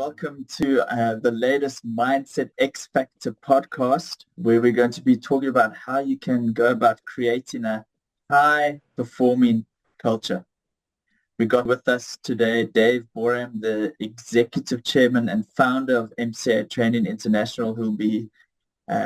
welcome to the latest Mindset X Factor podcast, where we're going to be talking about how you can go about creating a high-performing culture. We got with us today Dave Boreham, the Executive Chairman and founder of MCA Training International, who will be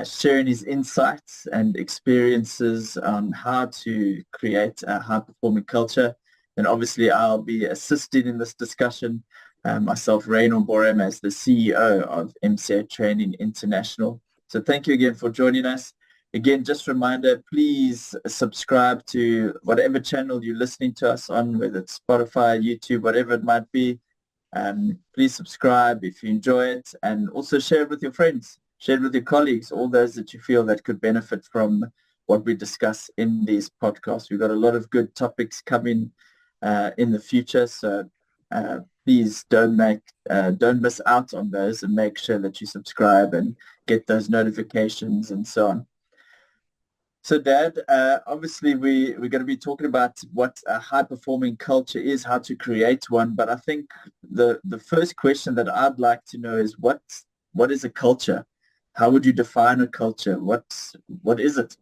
sharing his insights and experiences on how to create a high-performing culture. And obviously, I'll be assisting in this discussion. Myself, Raynor Boreham, as the CEO of MCA Training International. So thank you again for joining us. Again, just a reminder, please subscribe to whatever channel you're listening to us on, whether it's Spotify, YouTube, whatever it might be. Please subscribe if you enjoy it, and also share it with your friends, share it with your colleagues, all those that you feel that could benefit from what we discuss in these podcasts. We've got a lot of good topics coming in the future, so please don't miss out on those, and make sure that you subscribe and get those notifications and so on. So, Dad, obviously we're going to be talking about what a high-performing culture is, how to create one. But I think the first question that I'd like to know is what is a culture? How would you define a culture? What is it?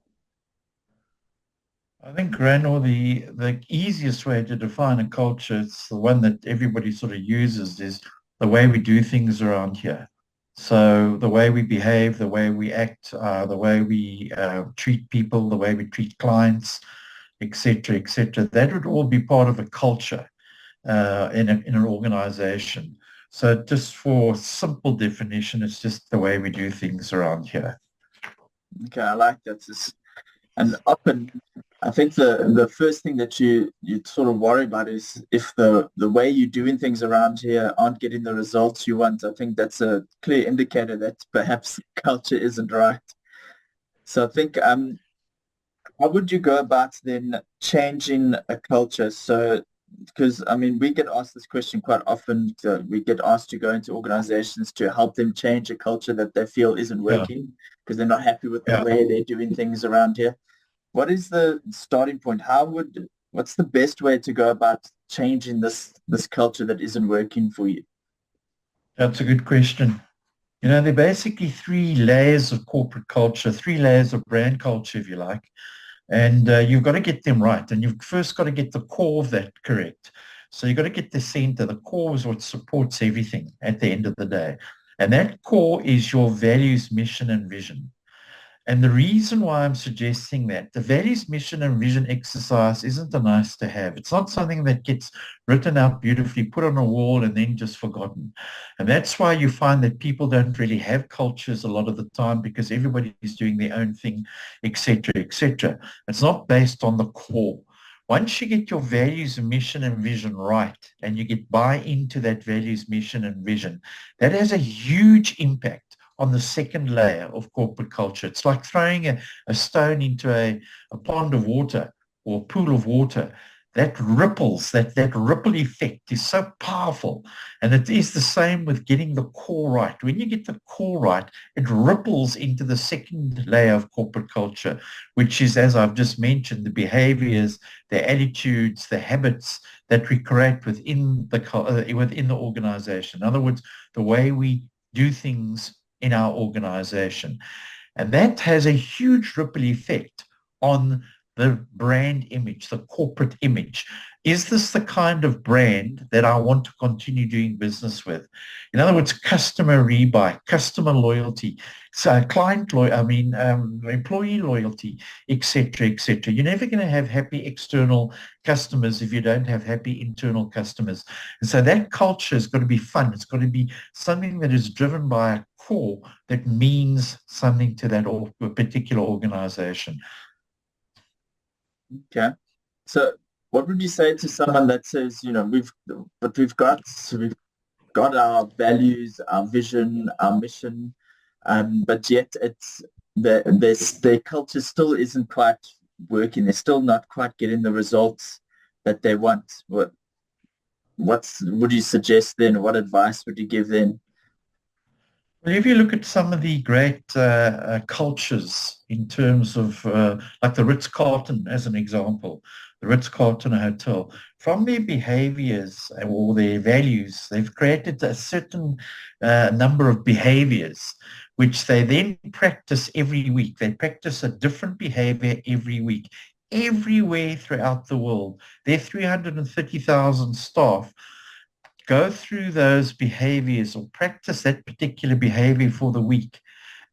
I think, Raynor, the easiest way to define a culture, it's the one that everybody sort of uses, is the way we do things around here. So the way we behave, the way we act, the way we treat people, the way we treat clients, etc., etc. That would all be part of a culture in an organization. So just for simple definition, it's just the way we do things around here. Okay, I like that. And often, I think the first thing that you sort of worry about is if the way you're doing things around here aren't getting the results you want. I think that's a clear indicator that perhaps culture isn't right. So I think, how would you go about then changing a culture? So, because I mean, we get asked this question quite often. We get asked to go into organizations to help them change a culture that they feel isn't Yeah, working because they're not happy with the yeah. way they're doing things around here. What is the starting point? What's the best way to go about changing this culture that isn't working for you? That's a good question. There are basically three layers of corporate culture, three layers of brand culture, if you like. And you've got to get them right. And you've first got to get the core of that correct. So you've got to get the center. The core is what supports everything at the end of the day. And that core is your values, mission, and vision. And the reason why I'm suggesting that the values, mission, and vision exercise isn't a nice to have. It's not something that gets written out beautifully, put on a wall, and then just forgotten. And that's why you find that people don't really have cultures a lot of the time, because everybody is doing their own thing, etc., etc. It's not based on the core. Once you get your values, mission, and vision right, and you get buy into that values, mission, and vision, that has a huge impact on the second layer of corporate culture. It's like throwing a stone into a pond of water or a pool of water. That ripples, that ripple effect is so powerful. And it is the same with getting the core right. When you get the core right, it ripples into the second layer of corporate culture, which is, as I've just mentioned, the behaviors, the attitudes, the habits that we create within the organization. In other words, the way we do things in our organization. And that has a huge ripple effect on the brand image, the corporate image. Is this the kind of brand that I want to continue doing business with? In other words, customer rebuy, customer loyalty, so employee loyalty, etc., etc. You're never going to have happy external customers if you don't have happy internal customers. And so that culture has got to be fun. It's got to be something that is driven by a core that means something to that particular organization. Okay. So what would you say to someone that says, we've got our values, our vision, our mission, but yet their culture still isn't quite working. They're still not quite getting the results that they want. What would you suggest then? What advice would you give then? Well, if you look at some of the great cultures in terms of like the Ritz-Carlton as an example, the Ritz-Carlton Hotel, from their behaviors or their values, they've created a certain number of behaviors which they then practice every week. They practice a different behavior every week, everywhere throughout the world. Their 330,000 staff go through those behaviors or practice that particular behavior for the week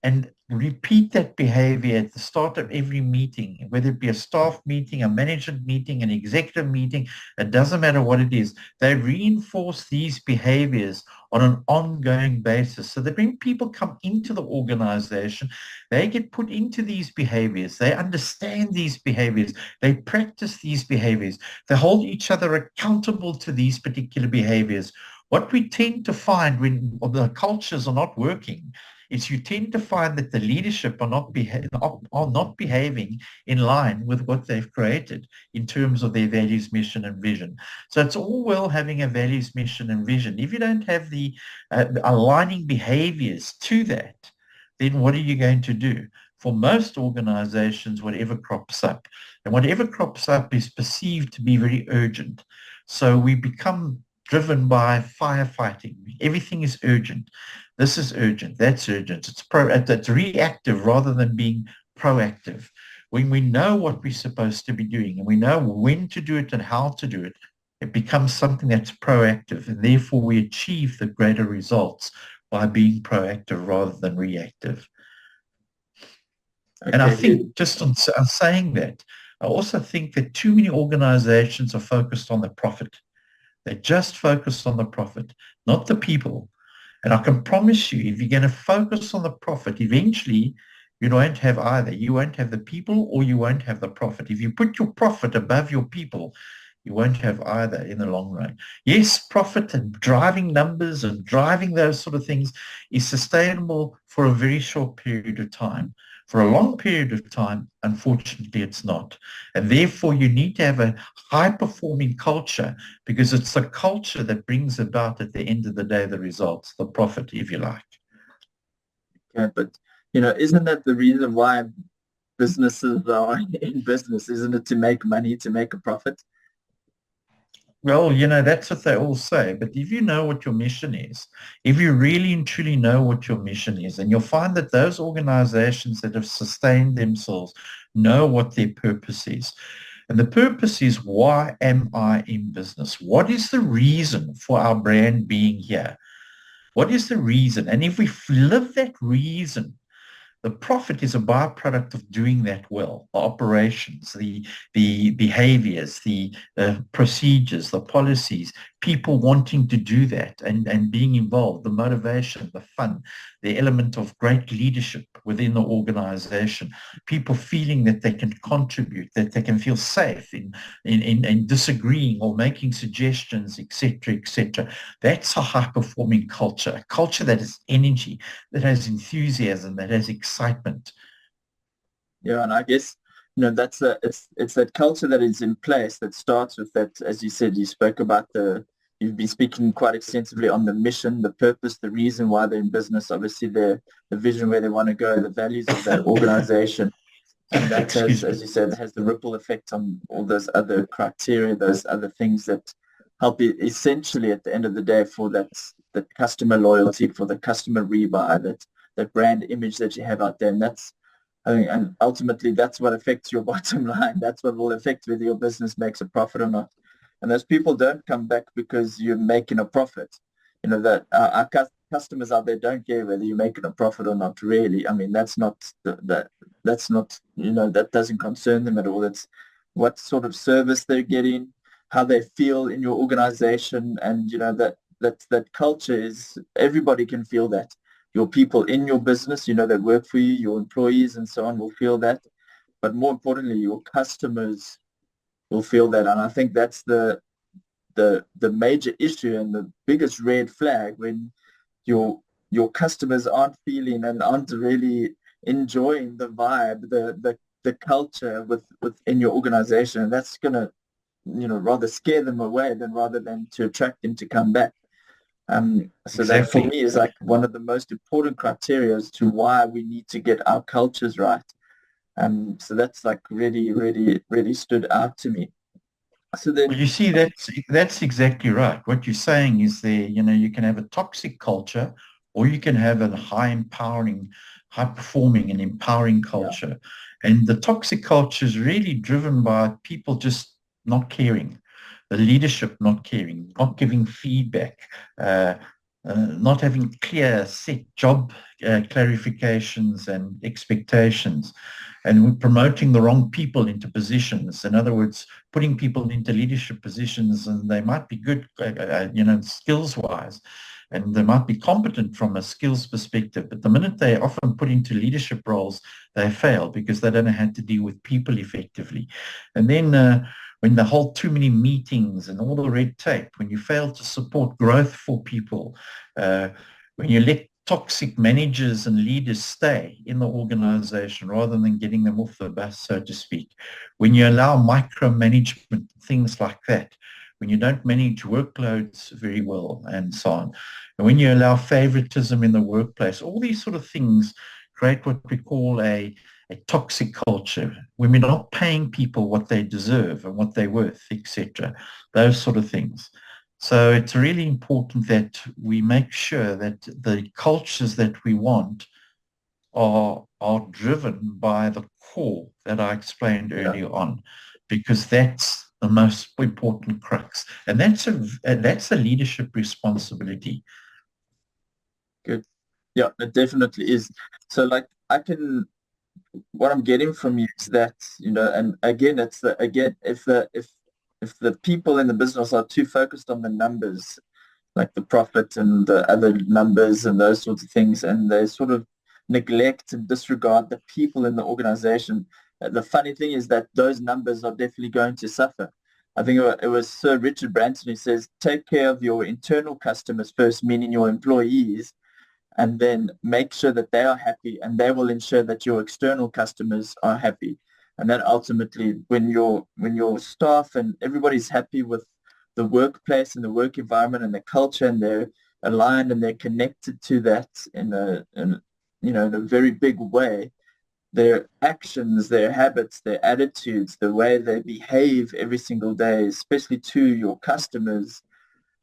and repeat that behavior at the start of every meeting, whether it be a staff meeting, a management meeting, an executive meeting, it doesn't matter what it is. They reinforce these behaviors on an ongoing basis. So that when people come into the organization, they get put into these behaviors. They understand these behaviors. They practice these behaviors. They hold each other accountable to these particular behaviors. What we tend to find when the cultures are not working is you tend to find that the leadership are not behaving in line with what they've created in terms of their values, mission, and vision. So it's all well having a values, mission, and vision. If you don't have the aligning behaviors to that, then what are you going to do? For most organizations, whatever crops up, and whatever crops up is perceived to be very urgent. So we become driven by firefighting. Everything is urgent. This is urgent. That's urgent. It's reactive rather than being proactive. When we know what we're supposed to be doing and we know when to do it and how to do it, it becomes something that's proactive, and therefore we achieve the greater results by being proactive rather than reactive. And I Okay. think just on saying that, I also think that too many organizations are focused on the profit. They're just focused on the profit, not the people. And I can promise you, if you're going to focus on the profit, eventually you won't have either. You won't have the people or you won't have the profit. If you put your profit above your people, you won't have either in the long run. Yes, profit and driving numbers and driving those sort of things is sustainable for a very short period of time. For a long period of time, unfortunately, it's not. And therefore, you need to have a high-performing culture because it's the culture that brings about, at the end of the day, the results, the profit, if you like. Okay, but isn't that the reason why businesses are in business? Isn't it to make money, to make a profit? Well, that's what they all say. But if you know what your mission is, if you really and truly know what your mission is, and you'll find that those organizations that have sustained themselves know what their purpose is. And the purpose is, why am I in business? What is the reason for our brand being here? What is the reason? And if we live that reason, the profit is a byproduct of doing that well. The operations, the behaviors, the procedures, the policies, people wanting to do that and being involved, the motivation, the fun, the element of great leadership within the organization, people feeling that they can contribute, that they can feel safe in disagreeing or making suggestions, etc., etc. That's a high-performing culture, a culture that has energy, that has enthusiasm, that has excitement. Yeah, and I guess that's it's that culture that is in place that starts with that. As you said, you spoke about you've been speaking quite extensively on the mission, the purpose, the reason why they're in business, obviously the vision where they want to go, the values of that organization. And that has, Excuse me. as you said, has the ripple effect on all those other criteria, those other things that help you essentially at the end of the day for that customer loyalty, for the customer rebuy, that brand image that you have out there. And that's, I think, and ultimately that's what affects your bottom line. That's what will affect whether your business makes a profit or not. And those people don't come back because you're making a profit. That our customers out there don't care whether you're making a profit or not, really. I mean, that's not, that doesn't concern them at all. It's what sort of service they're getting, how they feel in your organization. And, that culture is, everybody can feel that. Your people in your business, that work for you, your employees and so on will feel that. But more importantly, your customers will feel that. And I think that's the major issue and the biggest red flag when your customers aren't feeling and aren't really enjoying the vibe, the culture within your organization. And that's gonna, rather scare them away rather than to attract them to come back. So that for Exactly. me is like one of the most important criteria as to why we need to get our cultures right. So that's like really, really, really stood out to me. So Well, then, you see, that's exactly right. What you're saying is there, you can have a toxic culture, or you can have a high performing and empowering yeah, culture. And the toxic culture is really driven by people just not caring, the leadership not caring, not giving feedback, uh, not having clear set job clarifications and expectations, and we're promoting the wrong people into positions. In other words, putting people into leadership positions, and they might be good, skills wise, and they might be competent from a skills perspective. But the minute they often put into leadership roles, they fail because they don't know how to deal with people effectively. And then when they hold too many meetings and all the red tape, when you fail to support growth for people, uh, when you let toxic managers and leaders stay in the organization rather than getting them off the bus, so to speak, when you allow micromanagement, things like that, when you don't manage workloads very well and so on, and when you allow favoritism in the workplace, all these sort of things create what we call a toxic culture, when we're not paying people what they deserve and what they're worth, etc., those sort of things. So it's really important that we make sure that the cultures that we want are driven by the core that I explained yeah, earlier on, because that's the most important crux, and that's a leadership responsibility. good. Yeah, it definitely is. So like I can, what I'm getting from you is that, and again, it's the, again, if the people in the business are too focused on the numbers, like the profit and the other numbers and those sorts of things, and they sort of neglect and disregard the people in the organization. The funny thing is that those numbers are definitely going to suffer. I think it was Sir Richard Branson who says, take care of your internal customers first, meaning your employees, and then make sure that they are happy, and they will ensure that your external customers are happy. And then ultimately, when your staff and everybody's happy with the workplace and the work environment and the culture, and they're aligned and they're connected to that in a very big way, their actions, their habits, their attitudes, the way they behave every single day, especially to your customers,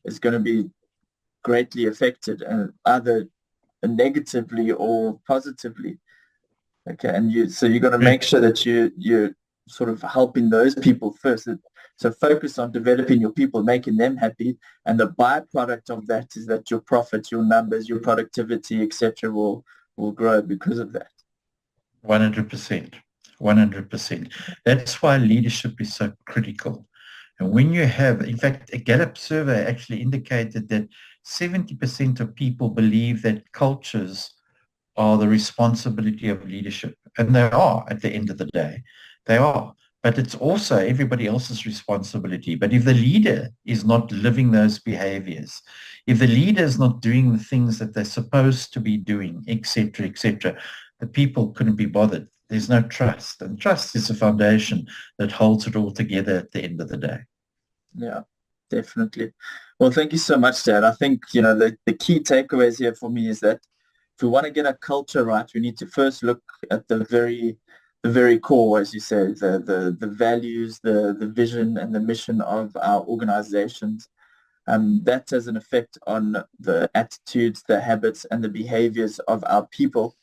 is going to be greatly affected, and either negatively or positively. Okay, and you're going to make Correct. sure that you're sort of helping those people first. So focus on developing your people, making them happy, and the byproduct of that is that your profits, your numbers, your productivity, etc., will grow because of that. 100%. 100%. That's why leadership is so critical. And when you have, in fact, a Gallup survey actually indicated that 70% of people believe that cultures are the responsibility of leadership. And they are at the end of the day. They are. But it's also everybody else's responsibility. But if the leader is not living those behaviors, if the leader is not doing the things that they're supposed to be doing, etc., the people couldn't be bothered. There's no trust. And trust is the foundation that holds it all together at the end of the day. Yeah, definitely. Well, thank you so much, Dad. I think, the key takeaways here for me is that if we want to get our culture right, we need to first look at the very core, as you say, the values, the vision and the mission of our organizations. That has an effect on the attitudes, the habits, and the behaviors of our people.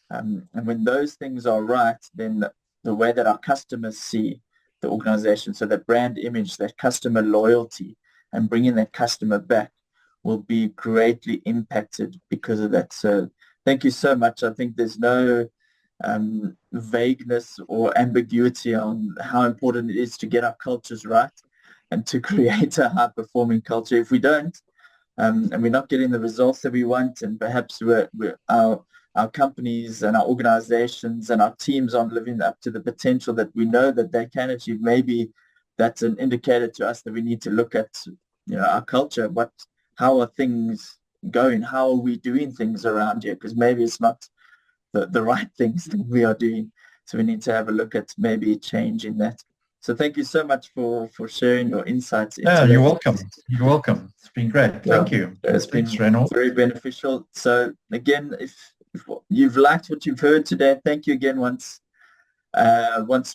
And when those things are right, then the way that our customers see the organization, so that brand image, that customer loyalty, and bringing that customer back will be greatly impacted because of that. So thank you so much. I think there's no vagueness or ambiguity on how important it is to get our cultures right and to create a high-performing culture. If we don't, and we're not getting the results that we want, and perhaps our companies and our organizations and our teams aren't living up to the potential that we know that they can achieve, maybe that's an indicator to us that we need to look at, our culture. How are things going? How are we doing things around here? Because maybe it's not the right things that we are doing. So we need to have a look at maybe changing that. So thank you so much for sharing your insights into Yeah, you're that. welcome. You're welcome. It's been great. Thank you. It's been Thanks, Raynor. very beneficial. So again, if you've liked what you've heard today, thank you again once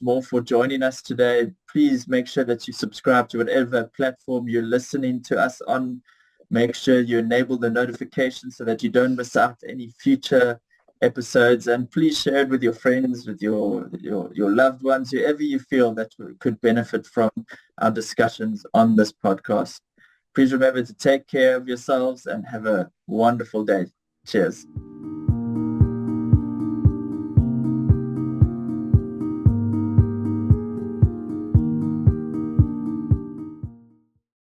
more for joining us today. Please make sure that you subscribe to whatever platform you're listening to us on. Make sure you enable the notifications so that you don't miss out any future episodes, and please share it with your friends, with your loved ones, whoever you feel that could benefit from our discussions on this podcast. Please remember to take care of yourselves and have a wonderful day. Cheers.